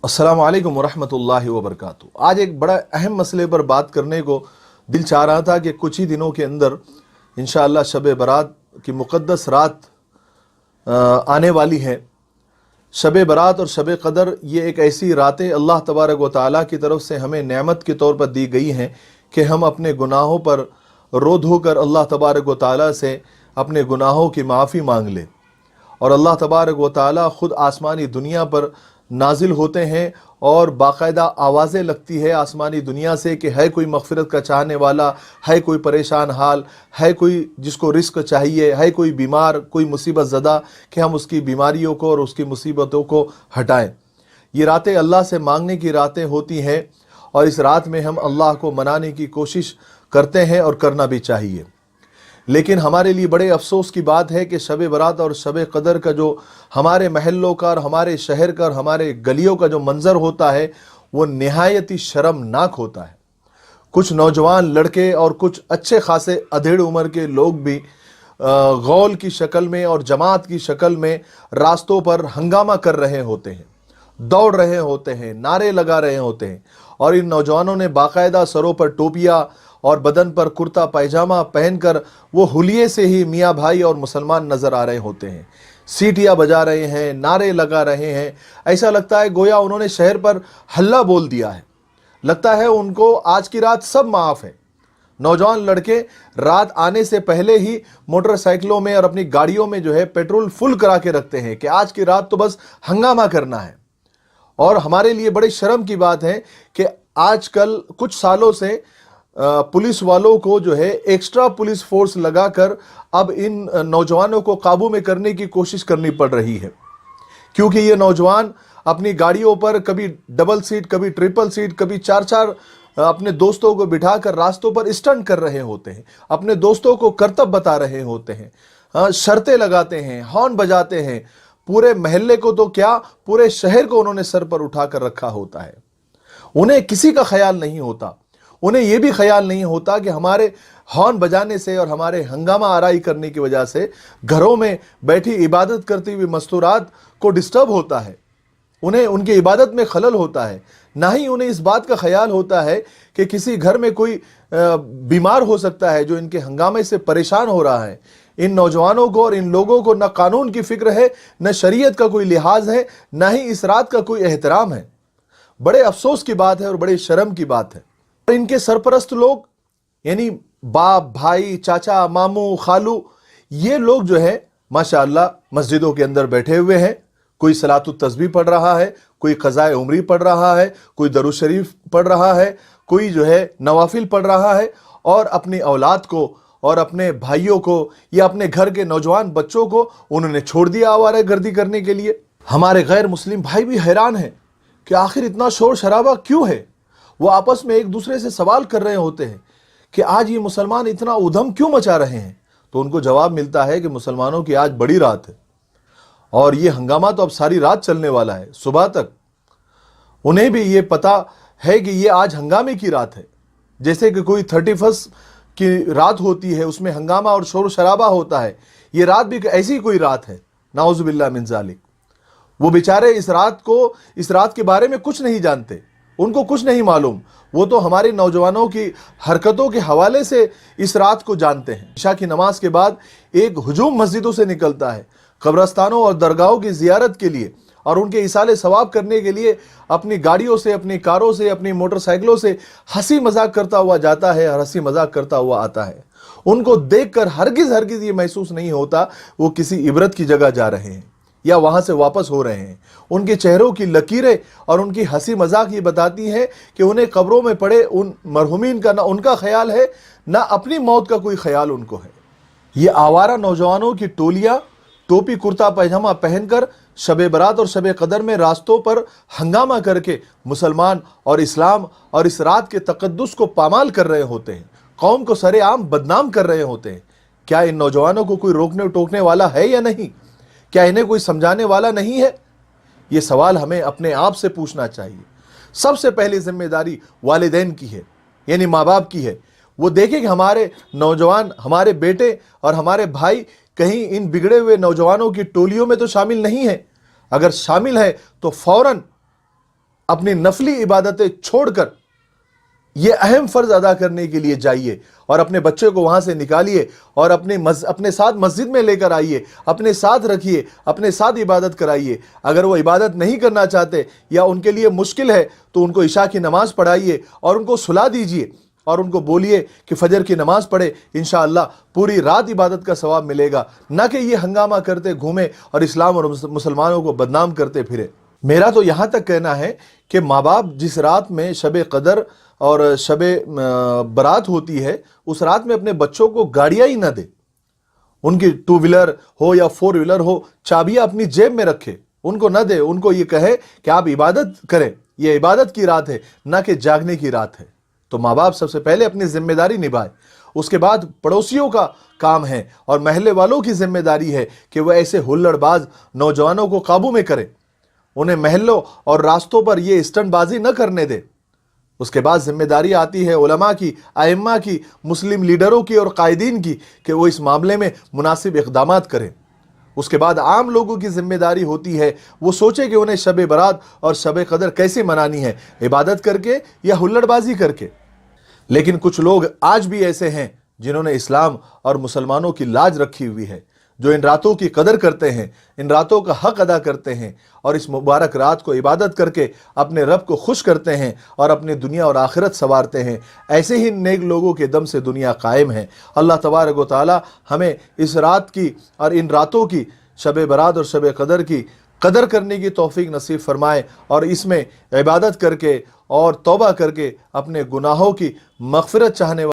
अस्सलामु अलैकुम वरहमतुल्लाहि वबरकातुहू। आज एक बड़ा अहम मसले पर बात करने को दिल चाह रहा था कि कुछ ही दिनों के अंदर इंशाअल्लाह शब बरात की मुक़द्दस रात आने वाली है। शब बरात और शब क़दर ये एक ऐसी रातें अल्लाह तबारक व तआला की तरफ से हमें नेमत के तौर पर दी गई हैं कि हम अपने गुनाहों पर रो धोकर अल्लाह तबारक व तआला से अपने गुनाहों की माफ़ी मांग लें। और अल्लाह तबारक व तआला ख़ुद आसमानी दुनिया पर नाजिल होते हैं और बाकायदा आवाज़ें लगती है आसमानी दुनिया से कि है कोई मग़फ़िरत का चाहने वाला, है कोई परेशान हाल, है कोई जिसको रिस्क चाहिए, है कोई बीमार, कोई मुसीबत ज़दा, कि हम उसकी बीमारियों को और उसकी मुसीबतों को हटाएं। ये रातें अल्लाह से मांगने की रातें होती हैं और इस रात में हम अल्लाह को मनाने की कोशिश करते हैं और करना भी चाहिए। लेकिन हमारे लिए बड़े अफसोस की बात है कि शब बरात और शब क़दर का जो हमारे महल्लों का और हमारे शहर का और हमारे गलियों का जो मंज़र होता है वो निहायत ही शर्मनाक होता है। कुछ नौजवान लड़के और कुछ अच्छे खासे अधेड़ उम्र के लोग भी गौल की शक्ल में और जमात की शक्ल में रास्तों पर हंगामा कर रहे होते हैं, दौड़ रहे होते हैं, नारे लगा रहे होते हैं। और इन नौजवानों ने बाकायदा सरों पर टोपियाँ और बदन पर कुर्ता पैजामा पहनकर वो हुलिये से ही मियाँ भाई और मुसलमान नज़र आ रहे होते हैं। सीटियाँ बजा रहे हैं, नारे लगा रहे हैं। ऐसा लगता है गोया उन्होंने शहर पर हल्ला बोल दिया है। लगता है उनको आज की रात सब माफ़ है। नौजवान लड़के रात आने से पहले ही मोटरसाइकिलों में और अपनी गाड़ियों में जो है पेट्रोल फुल करा के रखते हैं कि आज की रात तो बस हंगामा करना है। और हमारे लिए बड़ी शर्म की बात है कि आजकल कुछ सालों से पुलिस वालों को जो है एक्स्ट्रा पुलिस फोर्स लगाकर अब इन नौजवानों को काबू में करने की कोशिश करनी पड़ रही है, क्योंकि ये नौजवान अपनी गाड़ियों पर कभी डबल सीट, कभी ट्रिपल सीट, कभी चार चार अपने दोस्तों को बिठाकर रास्तों पर स्टंट कर रहे होते हैं, अपने दोस्तों को करतब बता रहे होते हैं, शर्तें लगाते हैं, हॉर्न बजाते हैं। पूरे महल्ले को तो क्या, पूरे शहर को उन्होंने सर पर उठाकर रखा होता है। उन्हें किसी का ख्याल नहीं होता। उन्हें यह भी ख्याल नहीं होता कि हमारे हॉर्न बजाने से और हमारे हंगामा आराई करने की वजह से घरों में बैठी इबादत करती हुई मस्तूरात को डिस्टर्ब होता है, उन्हें उनकी इबादत में खलल होता है। ना ही उन्हें इस बात का ख्याल होता है कि किसी घर में कोई बीमार हो सकता है जो इनके हंगामे से परेशान हो रहा है। इन नौजवानों को और इन लोगों को न कानून की फिक्र है, न शरीयत का कोई लिहाज है, न ही इस रात का कोई एहतराम है। बड़े अफसोस की बात है और बड़े शर्म की बात है। इनके सरपरस्त लोग यानी बाप, भाई, चाचा, मामू, खालू, ये लोग जो है माशाअल्लाह मस्जिदों के अंदर बैठे हुए हैं। कोई सलातुत तस्बीह पढ़ रहा है, कोई क़ज़ाए उम्री पढ़ रहा है, कोई दरूद शरीफ पढ़ रहा है, कोई जो है नवाफिल पढ़ रहा है और अपनी औलाद को और अपने भाइयों को या अपने घर के नौजवान बच्चों को उन्होंने छोड़ दिया आवारागर्दी करने के लिए। हमारे गैर मुस्लिम भाई भी हैरान हैं कि आखिर इतना शोर शराबा क्यों है। वो आपस में एक दूसरे से सवाल कर रहे होते हैं कि आज ये मुसलमान इतना उधम क्यों मचा रहे हैं। तो उनको जवाब मिलता है कि मुसलमानों की आज बड़ी रात है और ये हंगामा तो अब सारी रात चलने वाला है, सुबह तक। उन्हें भी ये पता है कि ये आज हंगामे की रात है, जैसे कि कोई 31 की रात होती है, उसमें हंगामा और शोर शराबा होता है। ये रात भी ऐसी कोई रात है, नाउज़ु बिल्लाह मिन ज़ालिक। वो बेचारे इस रात के बारे में कुछ नहीं जानते, उनको कुछ नहीं मालूम। वो तो हमारे नौजवानों की हरकतों के हवाले से इस रात को जानते हैं। इशा की नमाज के बाद एक हुजूम मस्जिदों से निकलता है कब्रस्तानों और दरगाहों की ज़ियारत के लिए और उनके इसाले सवाब करने के लिए अपनी गाड़ियों से, अपनी कारों से, अपनी मोटरसाइकिलों से हंसी मजाक करता हुआ जाता है और हंसी मजाक करता हुआ आता है। उनको देखकर हरगिज़ ये महसूस नहीं होता वो किसी इबरत की जगह जा रहे हैं या वहाँ से वापस हो रहे हैं। उनके चेहरों की लकीरें और उनकी हंसी मजाक ये बताती हैं कि उन्हें कब्रों में पड़े उन मरहुमीन का ना उनका ख्याल है, ना अपनी मौत का कोई ख्याल उनको है। ये आवारा नौजवानों की टोलियाँ टोपी कुर्ता पैजामा पहनकर शब बरात और शब क़दर में रास्तों पर हंगामा करके मुसलमान और इस्लाम और इस रात के तक़द्दुस को पामाल कर रहे होते हैं, कौम को सरेआम बदनाम कर रहे होते हैं। क्या इन नौजवानों को कोई रोकने टोकने वाला है या नहीं? क्या इन्हें कोई समझाने वाला नहीं है? ये सवाल हमें अपने आप से पूछना चाहिए। सबसे पहली जिम्मेदारी वालिदैन की है, यानी माँ बाप की है। वो देखें कि हमारे नौजवान, हमारे बेटे और हमारे भाई कहीं इन बिगड़े हुए नौजवानों की टोलियों में तो शामिल नहीं है। अगर शामिल है तो फौरन अपनी नफली इबादतें छोड़कर ये अहम फर्ज अदा करने के लिए जाइए और अपने बच्चे को वहां से निकालिए और अपने साथ मस्जिद में लेकर आइए, अपने साथ रखिए, अपने साथ इबादत कराइए। अगर वो इबादत नहीं करना चाहते या उनके लिए मुश्किल है तो उनको इशा की नमाज पढ़ाइए और उनको सुला दीजिए और उनको बोलिए कि फजर की नमाज पढ़े, इंशाअल्लाह पूरी रात इबादत का सवाब मिलेगा, ना कि ये हंगामा करते घूमे और इस्लाम और मुसलमानों को बदनाम करते फिरे। मेरा तो यहाँ तक कहना है कि माँ बाप जिस रात में शब कदर और शब बारात होती है, उस रात में अपने बच्चों को गाड़ियाँ ही ना दे। उनकी टू व्हीलर हो या फोर व्हीलर हो, चाबियाँ अपनी जेब में रखे, उनको न दे। उनको ये कहे कि आप इबादत करें, ये इबादत की रात है, ना कि जागने की रात है। तो माँ बाप सबसे पहले अपनी जिम्मेदारी निभाए, उसके बाद पड़ोसियों का काम है और महल्ले वालों की जिम्मेदारी है कि वह ऐसे हुल्लड़बाज नौजवानों को काबू में करें, उन्हें महल्लों और रास्तों पर ये स्टंटबाजी न करने दे। उसके बाद जिम्मेदारी आती है उलमा की, आइम्मा की, मुस्लिम लीडरों की और कायदीन की कि वो इस मामले में मुनासिब इक़दामात करें। उसके बाद आम लोगों की जिम्मेदारी होती है वो सोचे कि उन्हें शब बारात और शब कदर कैसे मनानी है, इबादत करके या हुल्लड़बाजी करके। लेकिन कुछ लोग आज भी ऐसे हैं जिन्होंने इस्लाम और मुसलमानों की लाज रखी हुई है, जो इन रातों की कदर करते हैं, इन रातों का हक अदा करते हैं और इस मुबारक रात को इबादत करके अपने रब को खुश करते हैं और अपनी दुनिया और आखिरत संवारते हैं। ऐसे ही नेक लोगों के दम से दुनिया कायम है। अल्लाह तबारक व तआला हमें इस रात की और इन रातों की, शब बारात और शब कदर की कदर करने की तौफीक नसीब फरमाए और इसमें इबादत करके और तौबा करके अपने गुनाहों की मग़फ़िरत चाहने